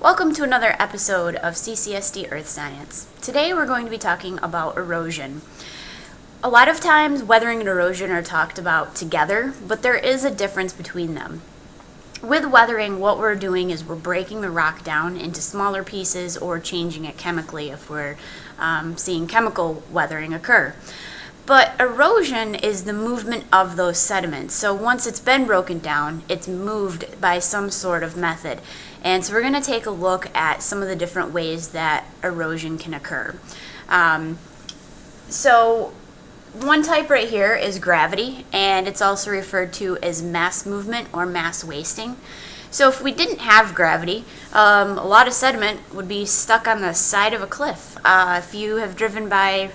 Welcome to another episode of CCSD Earth Science. Today we're going to be talking about erosion. A lot of times weathering and erosion are talked about together, but there is a difference between them. With weathering, what we're doing is we're breaking the rock down into smaller pieces or changing it chemically if we're seeing chemical weathering occur. But erosion is the movement of those sediments. So once it's been broken down, it's moved by some sort of method. And so we're going to take a look at some of the different ways that erosion can occur. So one type right here is gravity, and it's also referred to as mass movement or mass wasting. So if we didn't have gravity, a lot of sediment would be stuck on the side of a cliff. If you have driven by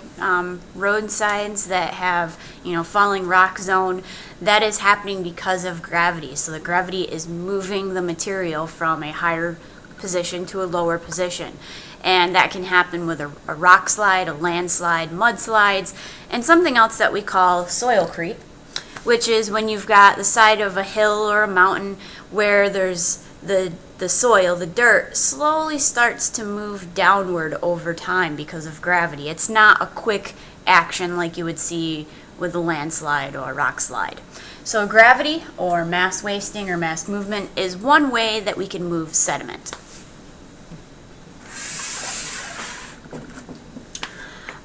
roadsides that have, falling rock zone, that is happening because of gravity. So the gravity is moving the material from a higher position to a lower position. And that can happen with a rock slide, a landslide, mudslides, and something else that we call soil creep, which is when you've got the side of a hill or a mountain where there's the soil, the dirt, slowly starts to move downward over time because of gravity. It's not a quick action like you would see with a landslide or a rock slide. So gravity or mass wasting or mass movement is one way that we can move sediment.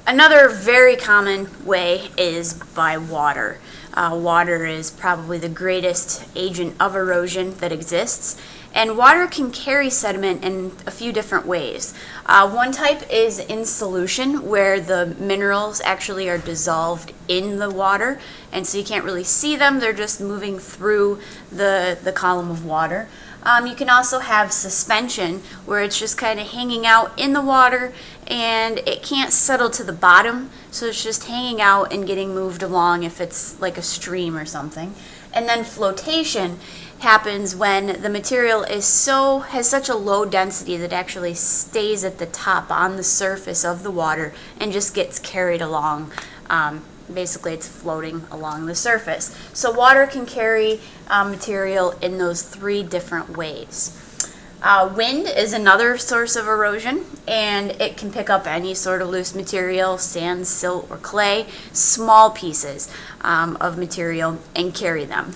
Another very common way is by water. Water is probably the greatest agent of erosion that exists, and water can carry sediment in a few different ways. One type is in solution, where the minerals actually are dissolved in the water, and so you can't really see them, they're just moving through the column of water. You can also have suspension, where it's just kind of hanging out in the water and it can't settle to the bottom, so it's just hanging out and getting moved along if it's like a stream or something. And then flotation happens when the material has such a low density that it actually stays at the top on the surface of the water and just gets carried along. Basically, it's floating along the surface. So water can carry material in those three different ways. Wind is another source of erosion, and it can pick up any sort of loose material, sand, silt, or clay, small pieces of material, and carry them.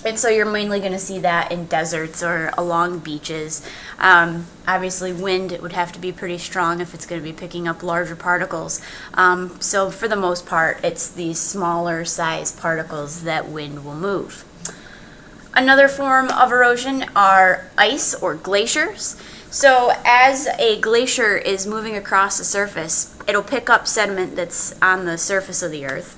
And so you're mainly going to see that in deserts or along beaches. Obviously, wind, it would have to be pretty strong if it's going to be picking up larger particles. So for the most part, it's these smaller size particles that wind will move. Another form of erosion are ice or glaciers. So as a glacier is moving across the surface, it'll pick up sediment that's on the surface of the earth,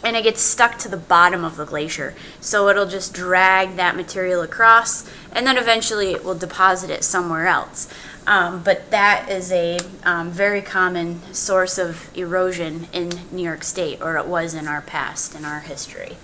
and it gets stuck to the bottom of the glacier. So it'll just drag that material across, and then eventually it will deposit it somewhere else. But that is a very common source of erosion in New York State, or it was in our past, in our history.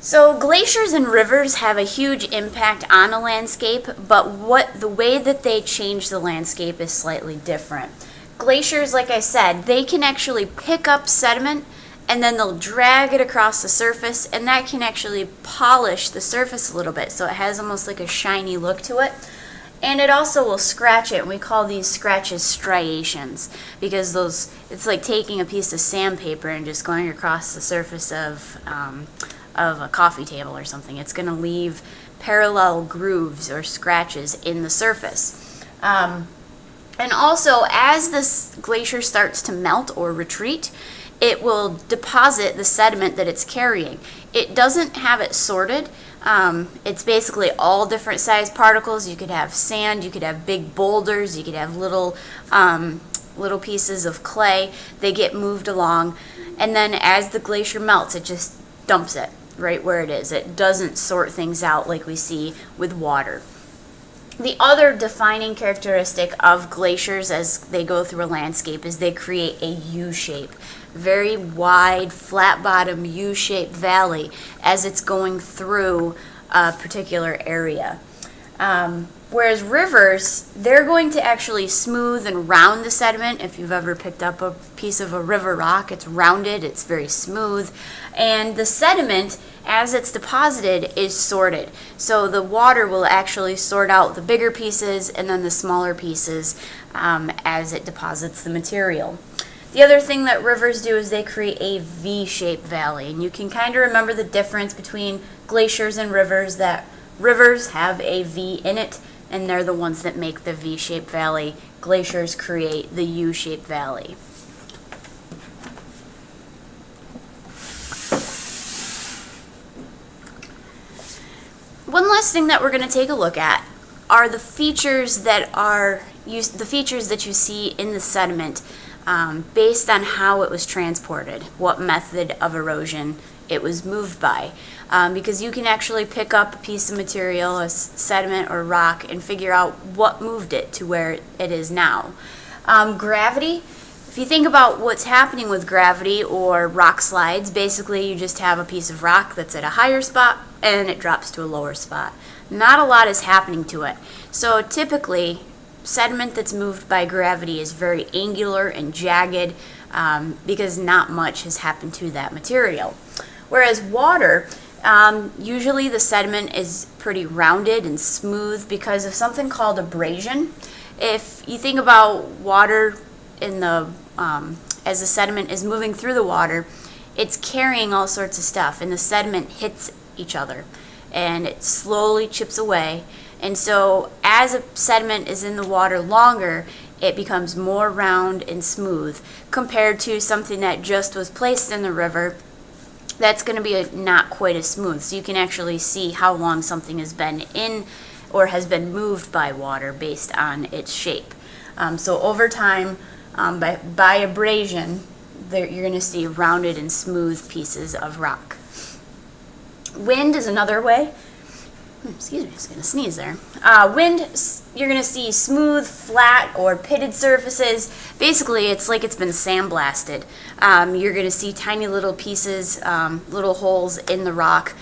So glaciers and rivers have a huge impact on a landscape, but the way that they change the landscape is slightly different. Glaciers, like I said, they can actually pick up sediment and then they'll drag it across the surface, and that can actually polish the surface a little bit, so it has almost like a shiny look to it. And it also will scratch it, and we call these scratches striations, because it's like taking a piece of sandpaper and just going across the surface of a coffee table or something. It's going to leave parallel grooves or scratches in the surface. And also, as this glacier starts to melt or retreat, it will deposit the sediment that it's carrying. It doesn't have it sorted. It's basically all different size particles. You could have sand, you could have big boulders, you could have little pieces of clay. They get moved along, and then as the glacier melts, it just dumps it right where it is. It doesn't sort things out like we see with water. The other defining characteristic of glaciers as they go through a landscape is they create a U-shape, very wide, flat-bottom U-shaped valley as it's going through a particular area. Whereas rivers, they're going to actually smooth and round the sediment. If you've ever picked up a piece of a river rock, it's rounded, it's very smooth. And the sediment, as it's deposited, is sorted. So the water will actually sort out the bigger pieces and then the smaller pieces as it deposits the material. The other thing that rivers do is they create a V-shaped valley. And you can kind of remember the difference between glaciers and rivers, that rivers have a V in it, and they're the ones that make the V-shaped valley. Glaciers create the U-shaped valley. One last thing that we're going to take a look at are the features that you see in the sediment based on how it was transported, what method of erosion it was moved by. Because you can actually pick up a piece of material, a sediment or rock, and figure out what moved it to where it is now. Gravity, if you think about what's happening with gravity or rock slides, basically you just have a piece of rock that's at a higher spot and it drops to a lower spot. Not a lot is happening to it. So typically, sediment that's moved by gravity is very angular and jagged because not much has happened to that material. Whereas water, usually the sediment is pretty rounded and smooth because of something called abrasion. If you think about water as the sediment is moving through the water, it's carrying all sorts of stuff, and the sediment hits each other and it slowly chips away. And so as a sediment is in the water longer, it becomes more round and smooth compared to something that just was placed in the river. That's going to be not quite as smooth. So you can actually see how long something has been in or has been moved by water based on its shape. So over time, by abrasion, you're going to see rounded and smooth pieces of rock. Wind is another way. Excuse me, I was going to sneeze there. Wind, you're going to see smooth, flat, or pitted surfaces. Basically, it's like it's been sandblasted. You're going to see tiny little pieces, little holes in the rock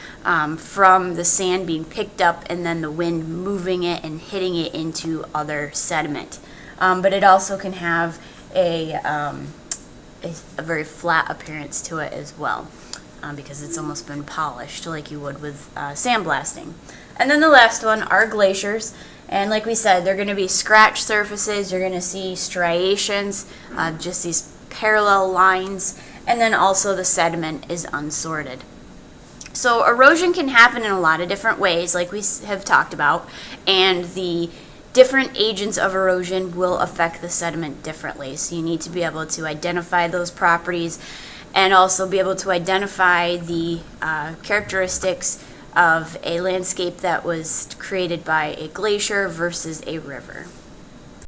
from the sand being picked up and then the wind moving it and hitting it into other sediment. But it also can have a very flat appearance to it as well. Because it's almost been polished like you would with sandblasting. And then the last one are glaciers. And like we said, they're going to be scratched surfaces. You're going to see striations, just these parallel lines. And then also the sediment is unsorted. So erosion can happen in a lot of different ways, like we have talked about. And the different agents of erosion will affect the sediment differently. So you need to be able to identify those properties and also be able to identify the characteristics of a landscape that was created by a glacier versus a river.